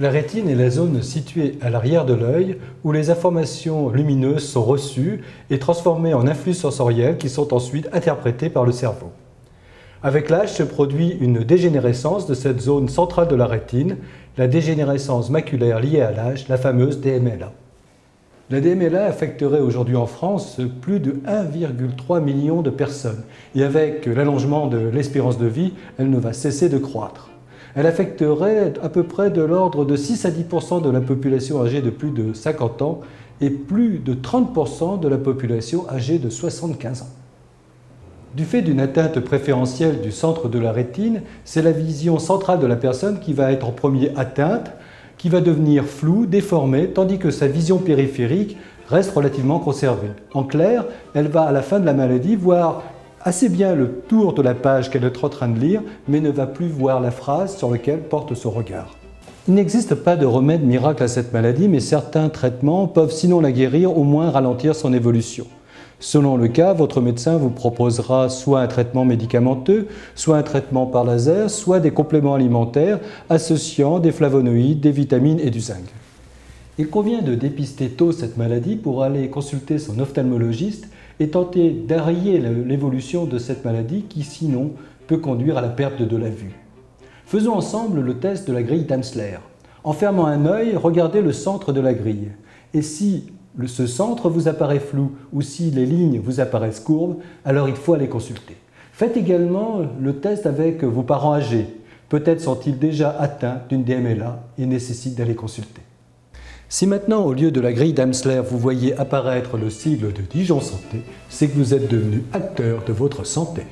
La rétine est la zone située à l'arrière de l'œil où les informations lumineuses sont reçues et transformées en influx sensoriels qui sont ensuite interprétés par le cerveau. Avec l'âge se produit une dégénérescence de cette zone centrale de la rétine, la dégénérescence maculaire liée à l'âge, la fameuse DMLA. La DMLA affecterait aujourd'hui en France plus de 1,3 million de personnes et avec l'allongement de l'espérance de vie, elle ne va cesser de croître. Elle affecterait à peu près de l'ordre de 6 à 10% de la population âgée de plus de 50 ans et plus de 30% de la population âgée de 75 ans. Du fait d'une atteinte préférentielle du centre de la rétine, c'est la vision centrale de la personne qui va être en premier atteinte, qui va devenir floue, déformée, tandis que sa vision périphérique reste relativement conservée. En clair, elle va à la fin de la maladie voir assez bien le tour de la page qu'elle est en train de lire, mais ne va plus voir la phrase sur laquelle porte son regard. Il n'existe pas de remède miracle à cette maladie, mais certains traitements peuvent sinon la guérir, au moins ralentir son évolution. Selon le cas, votre médecin vous proposera soit un traitement médicamenteux, soit un traitement par laser, soit des compléments alimentaires associant des flavonoïdes, des vitamines et du zinc. Il convient de dépister tôt cette maladie pour aller consulter son ophtalmologiste et tenter d'arrêter l'évolution de cette maladie qui, sinon, peut conduire à la perte de la vue. Faisons ensemble le test de la grille d'Amsler. En fermant un œil, regardez le centre de la grille. Et si ce centre vous apparaît flou ou si les lignes vous apparaissent courbes, alors il faut aller consulter. Faites également le test avec vos parents âgés. Peut-être sont-ils déjà atteints d'une DMLA et nécessitent d'aller consulter. Si maintenant, au lieu de la grille d'Amsler, vous voyez apparaître le sigle de Dijon Santé, c'est que vous êtes devenu acteur de votre santé.